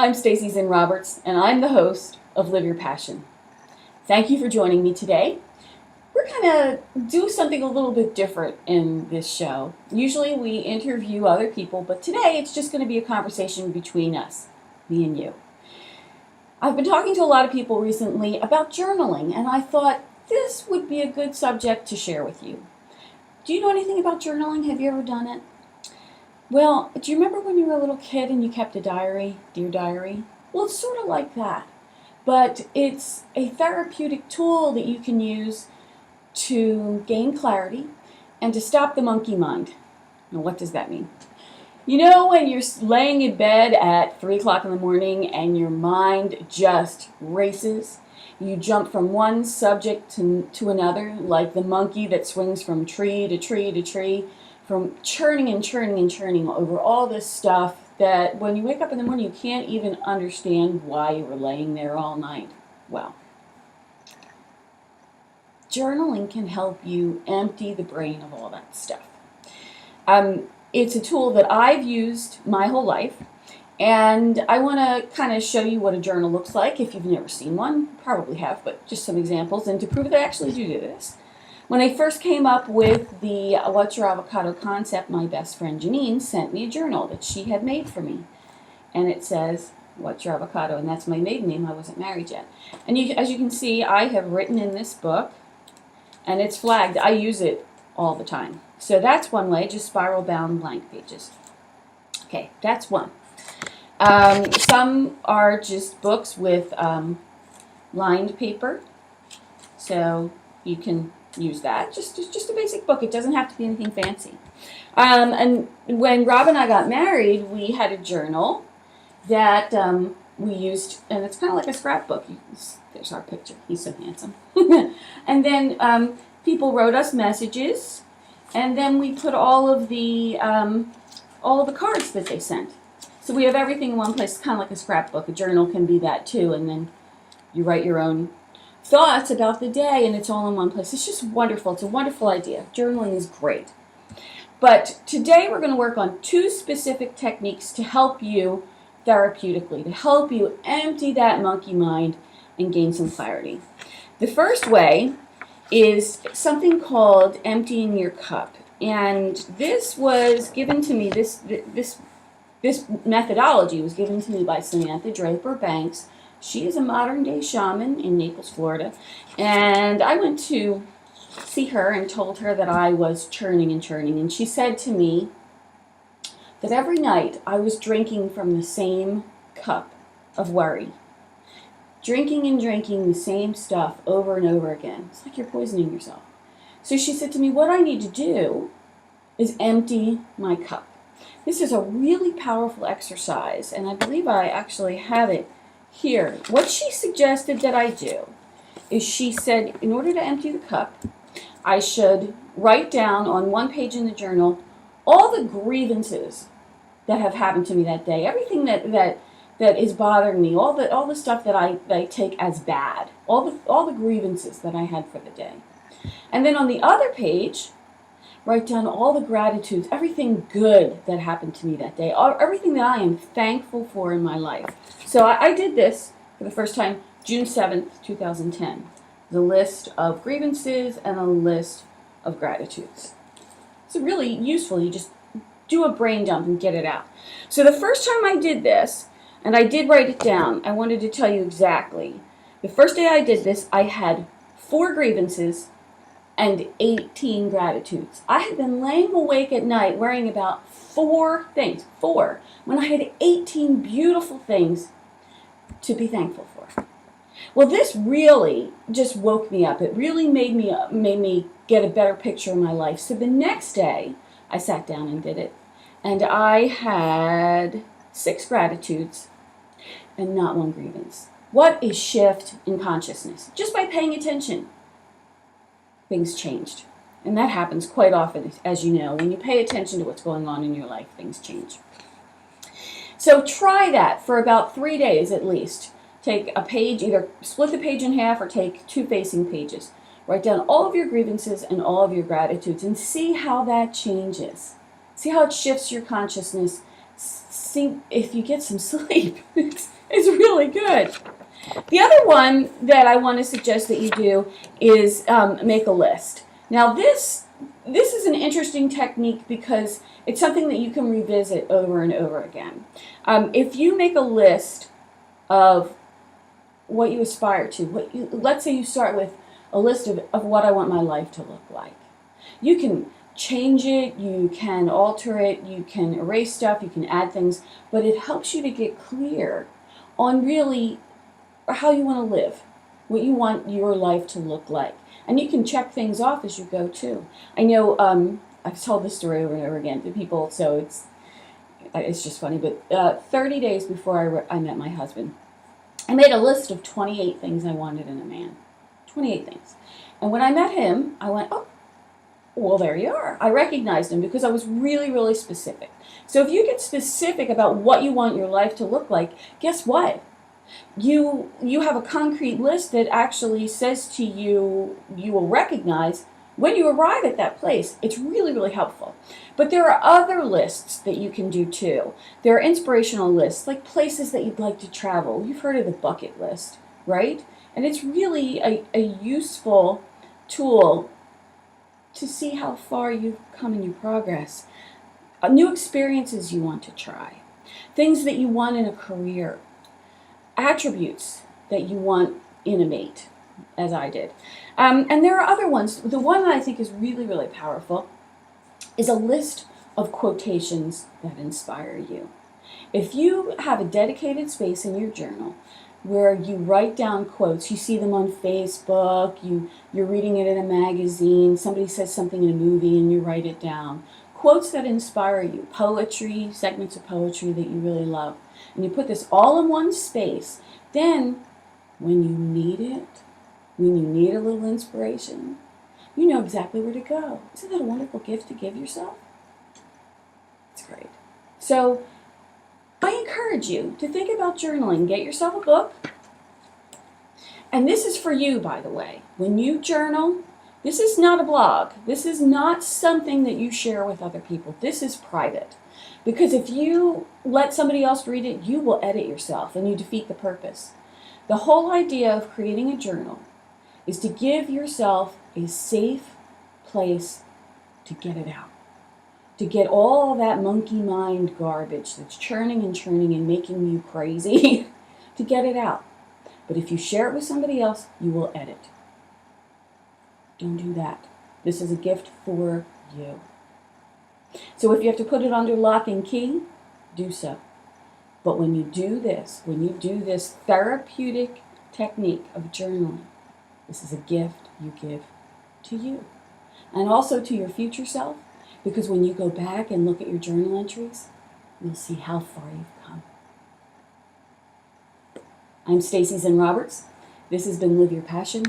I'm Stacie Zinn Roberts, and I'm the host of Live Your Passion. Thank you for joining me today. We're going to do something a little bit different in this show. Usually we interview other people, but today it's just going to be a conversation between us, me and you. I've been talking to a lot of people recently about journaling, and I thought this would be a good subject to share with you. Do you know anything about journaling? Have you ever done it? Well, do you remember when you were a little kid and you kept a diary, Dear Diary? Well, it's sort of like that, but it's a therapeutic tool that you can use to gain clarity and to stop the monkey mind. Now, what does that mean? You know when you're laying in bed at 3 o'clock in the morning and your mind just races? You jump from one subject to another, like the monkey that swings from tree to tree to tree, from churning and churning and churning over all this stuff that when you wake up in the morning you can't even understand why you were laying there all night. Well, journaling can help you empty the brain of all that stuff. It's a tool that I've used my whole life, and I want to kind of show you what a journal looks like. If you've never seen one, you probably have, but just some examples, and to prove that I actually do this. When I first came up with the What's Your Avocado concept, my best friend Janine sent me a journal that she had made for me. And it says, What's Your Avocado? And that's my maiden name. I wasn't married yet. And as you can see, I have written in this book, and it's flagged. I use it all the time. So that's one way, just spiral bound blank pages. Okay, that's one. Some are just books with lined paper. So you can use that. Just a basic book. It doesn't have to be anything fancy. And when Rob and I got married, we had a journal that we used, and it's kind of like a scrapbook. There's our picture. He's so handsome. And then people wrote us messages, and then we put all of the cards that they sent. So we have everything in one place. It's kind of like a scrapbook. A journal can be that too, and then you write your own thoughts about the day, and it's all in one place. It's just wonderful. It's a wonderful idea. Journaling is great. But today we're going to work on 2 specific techniques to help you therapeutically, to help you empty that monkey mind and gain some clarity. The first way is something called emptying your cup. And this was given to me, this methodology was given to me by Samantha Draper Banks. She is a modern-day shaman in Naples, Florida, and I went to see her and told her that I was churning and churning, and she said to me that every night I was drinking from the same cup of worry, drinking and drinking the same stuff over and over again. It's like you're poisoning yourself. So she said to me, what I need to do is empty my cup. This is a really powerful exercise, and I believe I actually have it here. What she suggested that I do is she said, in order to empty the cup, I should write down on one page in the journal all the grievances that have happened to me that day, everything that is bothering me, all the stuff that I take as bad, all the grievances that I had for the day. And then on the other page, write down all the gratitudes, everything good that happened to me that day, everything that I am thankful for in my life. So I did this for the first time June 7th, 2010. The list of grievances and a list of gratitudes. It's really useful. You just do a brain dump and get it out. So the first time I did this, and I did write it down, I wanted to tell you exactly. The first day I did this, I had 4 grievances and 18 gratitudes. I had been laying awake at night worrying about 4 things, when I had 18 beautiful things to be thankful for. Well, this really just woke me up. It really made me get a better picture of my life. So the next day, I sat down and did it, and I had 6 gratitudes and not 1 grievance. What a shift in consciousness. Just by paying attention, things changed. And that happens quite often, as you know. When you pay attention to what's going on in your life, things change. So try that for about 3 days at least. Take a page, either split the page in half or take 2 facing pages. Write down all of your grievances and all of your gratitudes and see how that changes. See how it shifts your consciousness. see if you get some sleep. It's really good. The other one that I want to suggest that you do is make a list. Now this is an interesting technique because it's something that you can revisit over and over again. If you make a list of what you aspire to, let's say you start with a list of what I want my life to look like. You can change it, you can alter it, you can erase stuff, you can add things, but it helps you to get clear on really how you want to live, what you want your life to look like. And you can check things off as you go too. I know I've told this story over and over again to people, so it's just funny, but 30 days before I met my husband, I made a list of 28 things I wanted in a man. 28 things. And when I met him, I went, oh, well, there you are. I recognized him because I was really, really specific. So if you get specific about what you want your life to look like, guess what? You have a concrete list that actually says to you, you will recognize when you arrive at that place. It's really, really helpful. But there are other lists that you can do too. There are inspirational lists, like places that you'd like to travel. You've heard of the bucket list, right? And it's really a useful tool to see how far you've come in your progress. New experiences you want to try. Things that you want in a career. Attributes that you want in a mate, as I did. And there are other ones. The one that I think is really, really powerful is a list of quotations that inspire you. If you have a dedicated space in your journal where you write down quotes, you see them on Facebook, you're reading it in a magazine, somebody says something in a movie and you write it down. Quotes that inspire you, poetry, segments of poetry that you really love. And you put this all in one space. Then, when you need it, when you need a little inspiration, you know exactly where to go. Isn't that a wonderful gift to give yourself? It's great. So, I encourage you to think about journaling. Get yourself a book. And this is for you, by the way. When you journal, this is not a blog. This is not something that you share with other people. This is private. Because if you let somebody else read it, you will edit yourself and you defeat the purpose. The whole idea of creating a journal is to give yourself a safe place to get it out. To get all that monkey mind garbage that's churning and making you crazy, to get it out. But if you share it with somebody else, you will edit. Don't do that. This is a gift for you. So if you have to put it under lock and key, do so. But when you do this therapeutic technique of journaling, this is a gift you give to you. And also to your future self, because when you go back and look at your journal entries, you'll see how far you've come. I'm Stacie Zinn Roberts. This has been Live Your Passion.